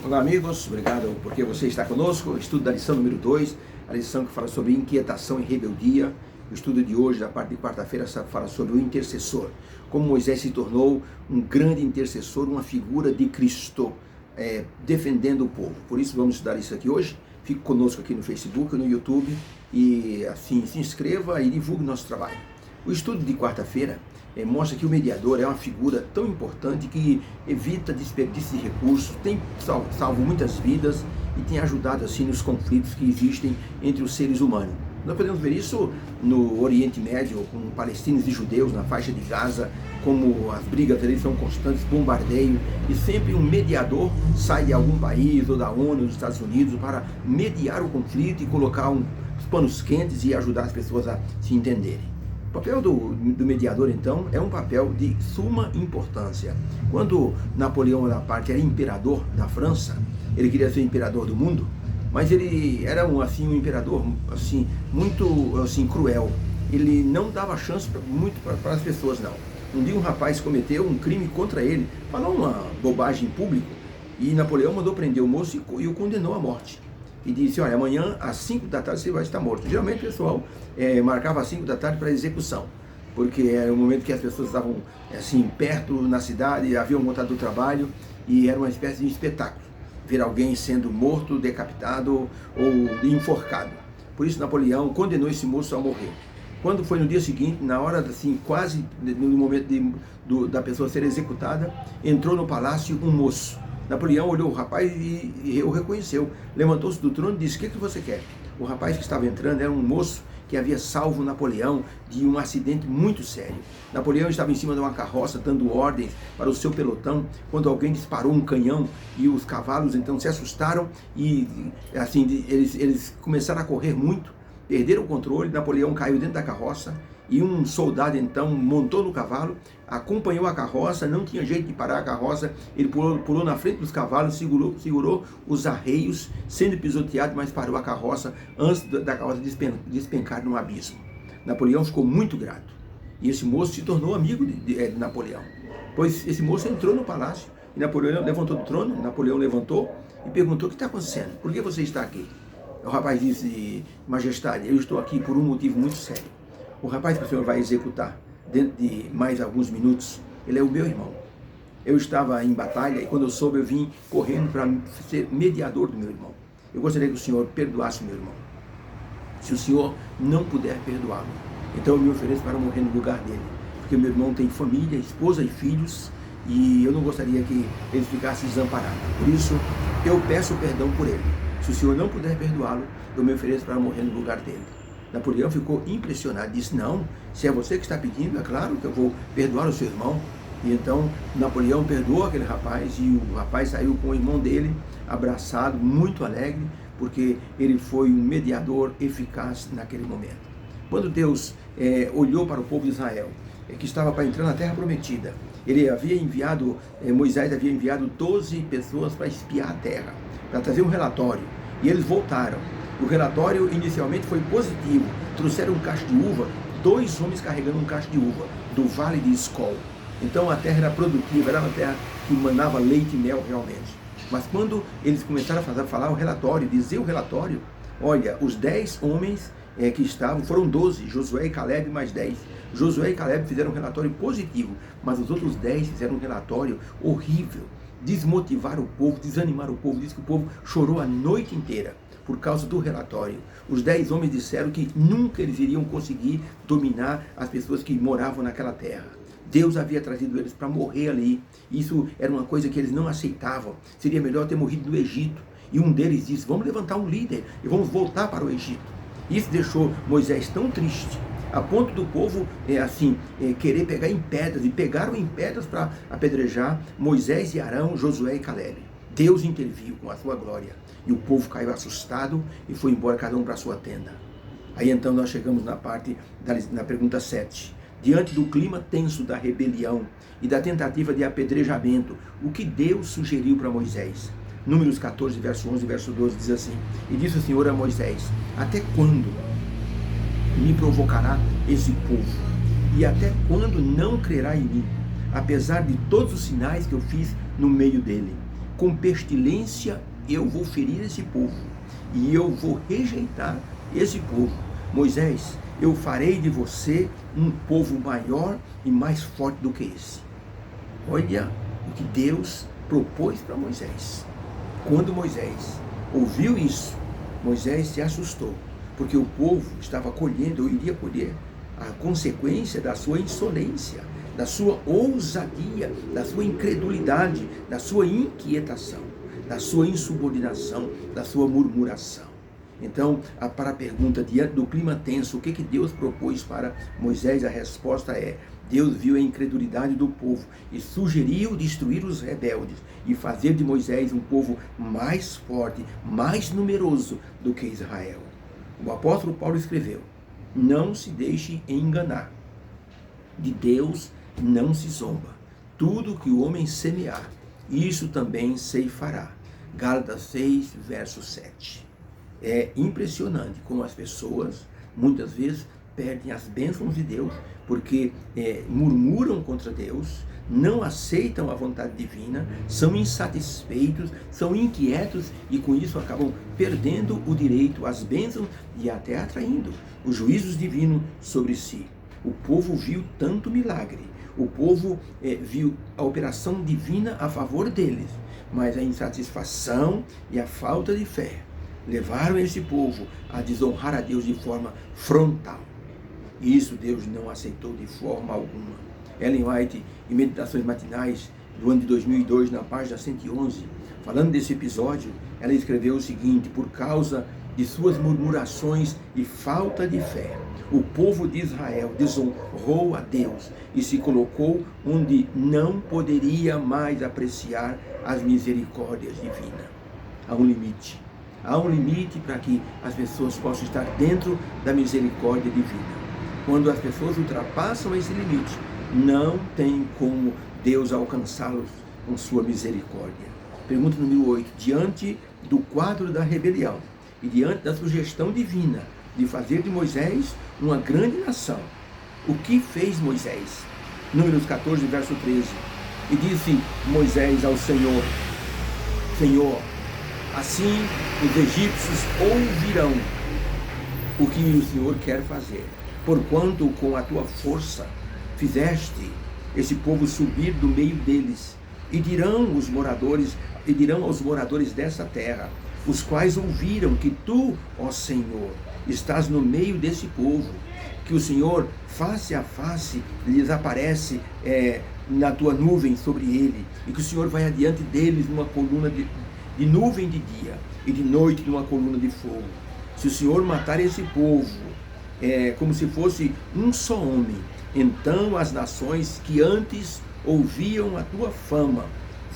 Olá amigos, obrigado porque você está conosco. O estudo da lição número 2, a lição que fala sobre inquietação e rebeldia. O estudo de hoje, da parte de quarta-feira, fala sobre o intercessor. Como Moisés se tornou um grande intercessor, uma figura de Cristo, defendendo o povo. Por isso vamos estudar isso aqui hoje. Fique conosco aqui no Facebook, no YouTube e assim se inscreva e divulgue nosso trabalho. O estudo de quarta-feira mostra que o mediador é uma figura tão importante que evita desperdício de recursos, tem salvo muitas vidas e tem ajudado assim nos conflitos que existem entre os seres humanos. Nós podemos ver isso no Oriente Médio, com palestinos e judeus na faixa de Gaza, como as brigas ali são constantes, bombardeio, e sempre um mediador sai de algum país ou da ONU, dos Estados Unidos, para mediar o conflito e colocar os panos quentes e ajudar as pessoas a se entenderem. O papel do mediador, então, é um papel de suma importância. Quando Napoleão Bonaparte era imperador da França, ele queria ser imperador do mundo, mas ele era um imperador muito cruel. Ele não dava chance para as pessoas, não. Um dia um rapaz cometeu um crime contra ele, falou uma bobagem em público, e Napoleão mandou prender o moço e o condenou à morte. E disse, olha, amanhã às 5 da tarde você vai estar morto. Geralmente o pessoal marcava às 5 da tarde para execução, porque era o momento que as pessoas estavam assim perto na cidade, haviam voltado do trabalho e era uma espécie de espetáculo, ver alguém sendo morto, decapitado ou enforcado. Por isso Napoleão condenou esse moço a morrer. Quando foi no dia seguinte, na hora assim, quase no momento da pessoa ser executada, entrou no palácio um moço. Napoleão olhou o rapaz e o reconheceu. Levantou-se do trono e disse, o que você quer? O rapaz que estava entrando era um moço que havia salvo Napoleão de um acidente muito sério. Napoleão estava em cima de uma carroça dando ordens para o seu pelotão, quando alguém disparou um canhão e os cavalos então se assustaram e assim eles começaram a correr muito, perderam o controle. Napoleão caiu dentro da carroça e um soldado então montou no cavalo, acompanhou a carroça, não tinha jeito de parar a carroça, ele pulou na frente dos cavalos, segurou os arreios, sendo pisoteado, mas parou a carroça antes da carroça despencar num abismo. Napoleão ficou muito grato, e esse moço se tornou amigo de Napoleão, pois esse moço entrou no palácio, e Napoleão levantou do trono, Napoleão levantou e perguntou, o que está acontecendo? Por que você está aqui? O rapaz disse, majestade, eu estou aqui por um motivo muito sério. O rapaz que o senhor vai executar dentro de mais alguns minutos, ele é o meu irmão. Eu estava em batalha e quando eu soube, eu vim correndo para ser mediador do meu irmão. Eu gostaria que o senhor perdoasse o meu irmão. Se o senhor não puder perdoá-lo, então eu me ofereço para morrer no lugar dele. Porque meu irmão tem família, esposa e filhos, e eu não gostaria que ele ficasse desamparado. Por isso, eu peço perdão por ele. Se o senhor não puder perdoá-lo, eu me ofereço para morrer no lugar dele. Napoleão ficou impressionado, disse, não, se é você que está pedindo, é claro que eu vou perdoar o seu irmão. E então Napoleão perdoou aquele rapaz e o rapaz saiu com o irmão dele, abraçado, muito alegre, porque ele foi um mediador eficaz naquele momento. Quando Deus olhou para o povo de Israel, que estava para entrar na terra prometida, Moisés havia enviado 12 pessoas para espiar a terra, para trazer um relatório, e eles voltaram. O relatório inicialmente foi positivo, trouxeram um cacho de uva, 2 homens carregando um cacho de uva, do vale de Escol. Então a terra era produtiva, era uma terra que manava leite e mel realmente. Mas quando eles começaram a falar o relatório, dizer o relatório, olha, os 10 homens que estavam, foram 12, Josué e Caleb mais 10. Josué e Caleb fizeram um relatório positivo, mas os outros 10 fizeram um relatório horrível, desmotivaram o povo, desanimaram o povo, diz que o povo chorou a noite inteira por causa do relatório. Os 10 homens disseram que nunca eles iriam conseguir dominar as pessoas que moravam naquela terra. Deus havia trazido eles para morrer ali. Isso era uma coisa que eles não aceitavam. Seria melhor ter morrido no Egito. E um deles disse, vamos levantar um líder e vamos voltar para o Egito. Isso deixou Moisés tão triste, a ponto do povo querer pegar em pedras, e pegaram em pedras para apedrejar Moisés e Arão, Josué e Caleb. Deus interviu com a sua glória, e o povo caiu assustado e foi embora cada um para a sua tenda. Aí então nós chegamos na pergunta 7. Diante do clima tenso da rebelião e da tentativa de apedrejamento, o que Deus sugeriu para Moisés? Números 14, verso 11 e verso 12 diz assim, e disse o Senhor a Moisés, até quando me provocará esse povo? E até quando não crerá em mim, apesar de todos os sinais que eu fiz no meio dele? com pestilência eu vou ferir esse povo, e eu vou rejeitar esse povo. Moisés, eu farei de você um povo maior e mais forte do que esse. Olha o que Deus propôs para Moisés. Quando Moisés ouviu isso, Moisés se assustou, porque o povo estava colhendo, ou iria colher, a consequência da sua insolência, da sua ousadia, da sua incredulidade, da sua inquietação, da sua insubordinação, da sua murmuração. Então, para a pergunta, diante do clima tenso, o que Deus propôs para Moisés? A resposta é: Deus viu a incredulidade do povo e sugeriu destruir os rebeldes e fazer de Moisés um povo mais forte, mais numeroso do que Israel. O apóstolo Paulo escreveu: não se deixe enganar, de Deus não se zomba. Tudo que o homem semear, isso também ceifará. Gálatas 6, verso 7. É impressionante como as pessoas, muitas vezes, perdem as bênçãos de Deus, porque murmuram contra Deus, não aceitam a vontade divina, são insatisfeitos, são inquietos e com isso acabam perdendo o direito às bênçãos e até atraindo os juízos divinos sobre si. O povo viu tanto milagre, o povo viu a operação divina a favor deles, mas a insatisfação e a falta de fé levaram esse povo a desonrar a Deus de forma frontal. E isso Deus não aceitou de forma alguma. Ellen White, em Meditações Matinais do ano de 2002, na página 111, falando desse episódio, ela escreveu o seguinte: por causa de suas murmurações e falta de fé, o povo de Israel desonrou a Deus e se colocou onde não poderia mais apreciar as misericórdias divinas. Há um limite. Há um limite para que as pessoas possam estar dentro da misericórdia divina. Quando as pessoas ultrapassam esse limite, não tem como Deus alcançá-los com sua misericórdia. Pergunta número 8. Diante do quadro da rebelião e diante da sugestão divina de fazer de Moisés uma grande nação, o que fez Moisés? Números 14, verso 13. E disse Moisés ao Senhor: Senhor, assim os egípcios ouvirão o que o Senhor quer fazer, porquanto com a tua força fizeste esse povo subir do meio deles, e dirão aos moradores dessa terra, os quais ouviram que tu, ó Senhor, estás no meio desse povo, que o Senhor face a face lhes aparece na tua nuvem sobre ele, e que o Senhor vai adiante deles numa coluna de nuvem de dia e de noite numa coluna de fogo. Se o Senhor matar esse povo como se fosse um só homem, então as nações que antes ouviam a tua fama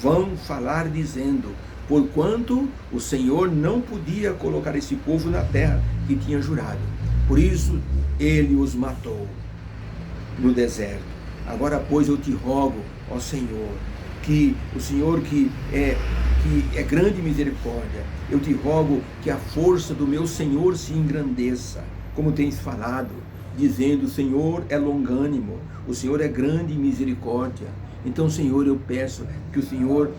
vão falar dizendo: porquanto o Senhor não podia colocar esse povo na terra que tinha jurado, por isso ele os matou no deserto. Agora, pois, eu te rogo, ó Senhor, que o Senhor que é grande misericórdia, eu te rogo que a força do meu Senhor se engrandeça, como tens falado, dizendo: o Senhor é longânimo, o Senhor é grande em misericórdia. Então, Senhor, eu peço que o Senhor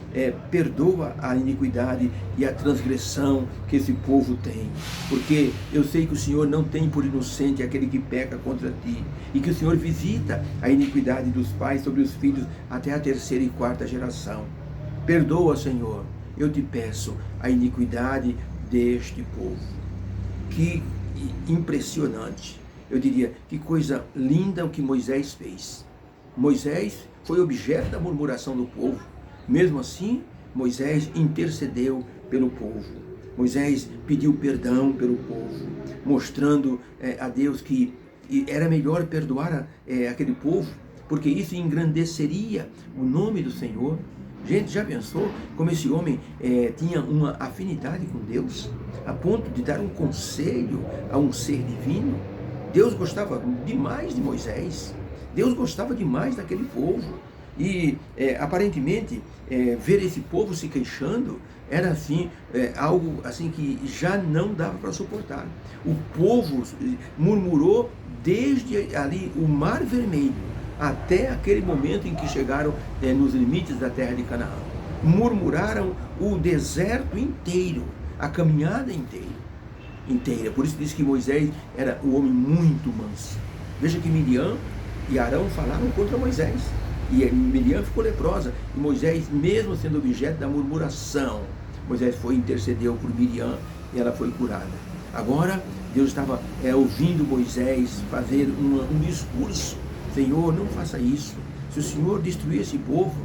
perdoa a iniquidade e a transgressão que esse povo tem, porque eu sei que o Senhor não tem por inocente aquele que peca contra ti, e que o Senhor visita a iniquidade dos pais sobre os filhos até a 3ª e 4ª geração. Perdoa, Senhor, eu te peço, a iniquidade deste povo. Que impressionante, eu diria, que coisa linda o que Moisés fez. Moisés foi objeto da murmuração do povo. Mesmo assim, Moisés intercedeu pelo povo. Moisés pediu perdão pelo povo, mostrando a Deus que era melhor perdoar aquele povo, porque isso engrandeceria o nome do Senhor. Gente, já pensou como esse homem tinha uma afinidade com Deus, a ponto de dar um conselho a um ser divino? Deus gostava demais de Moisés. Deus gostava demais daquele povo. E aparentemente ver esse povo se queixando era assim, algo assim que já não dava para suportar. O povo murmurou desde ali o Mar Vermelho até aquele momento em que chegaram nos limites da terra de Canaã. murmuraram o deserto inteiro, a caminhada inteira. Por isso diz que Moisés era um homem muito manso. Veja que Miriam e Arão falaram contra Moisés. E Miriam ficou leprosa. E Moisés, mesmo sendo objeto da murmuração, Moisés intercedeu por Miriam e ela foi curada. Agora, Deus estava ouvindo Moisés fazer um discurso. Senhor, não faça isso. Se o Senhor destruir esse povo,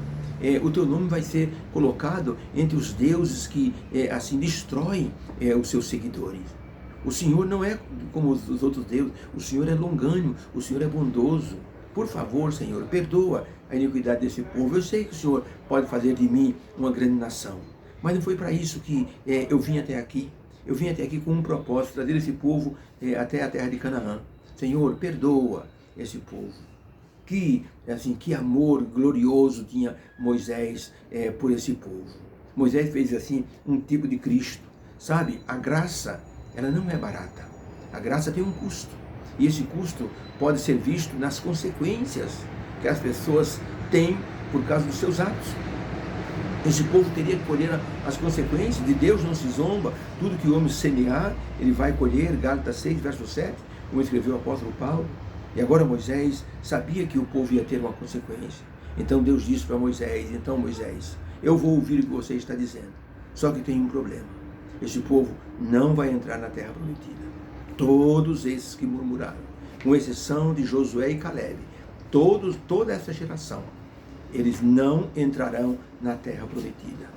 o teu nome vai ser colocado entre os deuses que assim destroem os seus seguidores. O Senhor não é como os outros deuses. O Senhor é longânimo, o Senhor é bondoso. Por favor, Senhor, perdoa a iniquidade desse povo. Eu sei que o Senhor pode fazer de mim uma grande nação, mas não foi para isso que eu vim até aqui. Eu vim até aqui com um propósito, trazer esse povo até a terra de Canaã. Senhor, perdoa esse povo. Que amor glorioso tinha Moisés por esse povo. Moisés fez assim um tipo de Cristo. Sabe, a graça, ela não é barata. A graça tem um custo. E esse custo pode ser visto nas consequências que as pessoas têm por causa dos seus atos. Esse povo teria que colher as consequências. De Deus não se zomba. Tudo que o homem semear, ele vai colher. Gálatas 6, verso 7, como escreveu o apóstolo Paulo. E agora Moisés sabia que o povo ia ter uma consequência. Então Deus disse para Moisés: então Moisés, eu vou ouvir o que você está dizendo. Só que tem um problema. Esse povo não vai entrar na terra prometida. Todos esses que murmuraram, com exceção de Josué e Caleb, toda essa geração, eles não entrarão na terra prometida.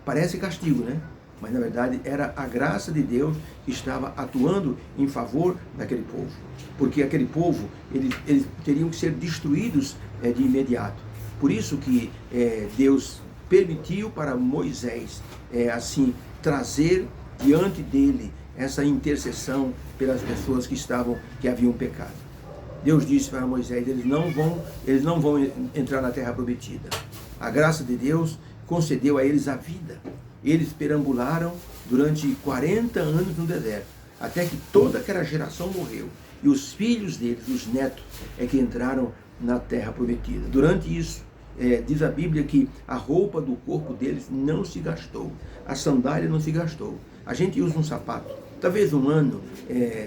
Parece castigo, né? Mas na verdade era a graça de Deus que estava atuando em favor daquele povo. Porque aquele povo, eles teriam que ser destruídos de imediato. Por isso que Deus permitiu para Moisés, assim, trazer diante dele essa intercessão pelas pessoas que haviam pecado. Deus disse para Moisés: eles não vão entrar na terra prometida. A graça de Deus concedeu a eles a vida. Eles perambularam durante 40 anos no deserto, até que toda aquela geração morreu. E os filhos deles, os netos, que entraram na terra prometida. Durante isso, diz a Bíblia que a roupa do corpo deles não se gastou, a sandália não se gastou. A gente usa um sapato, talvez um ano,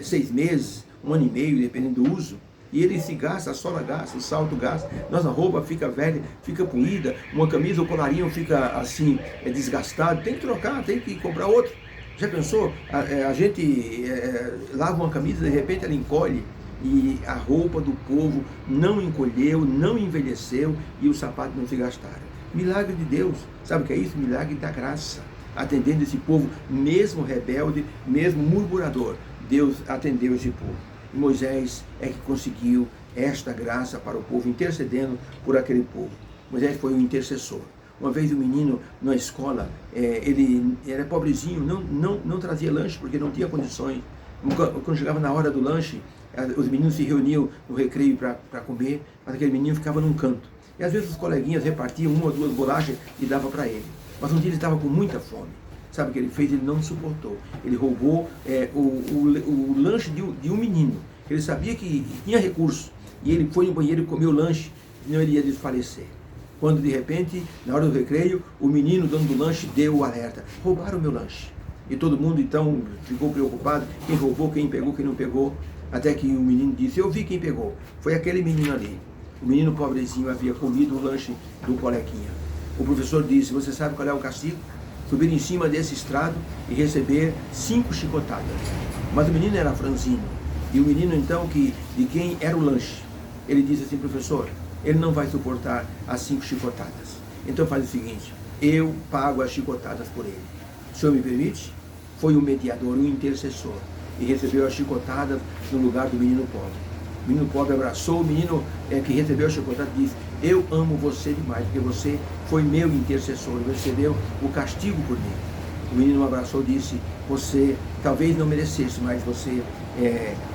6 meses, 1 ano e meio, dependendo do uso, e ele se gasta, a sola gasta, o salto gasta, nossa roupa fica velha, fica poída, uma camisa, o colarinho fica assim, desgastado, tem que trocar, tem que comprar outro. Já pensou? A gente lava uma camisa, de repente ela encolhe, e a roupa do povo não encolheu, não envelheceu, e os sapatos não se gastaram. Milagre de Deus, sabe o que é isso? Milagre da graça, atendendo esse povo, mesmo rebelde, mesmo murmurador, Deus atendeu esse povo. E Moisés que conseguiu esta graça para o povo, intercedendo por aquele povo. Moisés foi um intercessor. Uma vez um menino na escola, ele era pobrezinho, não trazia lanche porque não tinha condições. Quando chegava na hora do lanche, os meninos se reuniam no recreio para comer, mas aquele menino ficava num canto. E às vezes os coleguinhas repartiam 1 ou 2 bolachas e davam para ele. Mas um dia ele estava com muita fome. Sabe o que ele fez? Ele não suportou. Ele roubou o lanche de um menino. Ele sabia que tinha recurso. E ele foi no banheiro e comeu o lanche, senão ele ia desfalecer. Quando de repente, na hora do recreio, o menino, dono do lanche, deu o alerta: roubaram o meu lanche. E todo mundo então ficou preocupado: quem roubou, quem pegou, quem não pegou. Até que o menino disse: eu vi quem pegou. Foi aquele menino ali. O menino pobrezinho havia comido o lanche do coleguinha. O professor disse: você sabe qual é o castigo? Subir em cima desse estrado e receber 5 chicotadas. Mas o menino era franzino. E o menino então, de quem era o lanche, ele disse assim: professor, ele não vai suportar as 5 chicotadas. Então faz o seguinte: eu pago as chicotadas por ele. O senhor me permite? Foi o mediador, o intercessor, e recebeu as chicotadas no lugar do menino pobre. O menino pobre abraçou o menino que recebeu a chicotada e disse: eu amo você demais, porque você foi meu intercessor, recebeu o castigo por mim. O menino abraçou e disse: você talvez não merecesse, mas você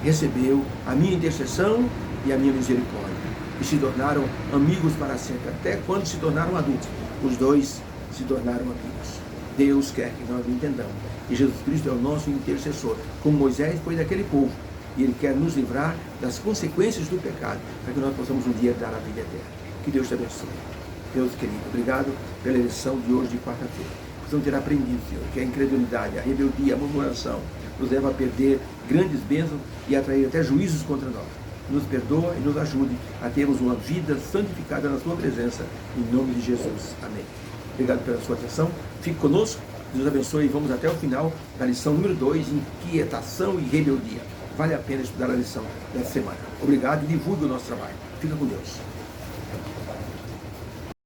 recebeu a minha intercessão e a minha misericórdia. E se tornaram amigos para sempre, até quando se tornaram adultos, os dois se tornaram amigos. Deus quer que nós entendamos que Jesus Cristo é o nosso intercessor, como Moisés foi daquele povo, e Ele quer nos livrar das consequências do pecado, para que nós possamos um dia dar a vida eterna. Que Deus te abençoe. Deus querido, obrigado pela lição de hoje de quarta-feira. Precisamos ter aprendido, Senhor, que a incredulidade, a rebeldia, a murmuração nos leva a perder grandes bênçãos e a atrair até juízos contra nós. Nos perdoa e nos ajude a termos uma vida santificada na sua presença, em nome de Jesus. Amém. Obrigado pela sua atenção. Fique conosco. Deus abençoe e vamos até o final da lição número 2, inquietação e rebeldia. Vale a pena estudar a lição dessa semana. Obrigado e divulgue o nosso trabalho. Fica com Deus.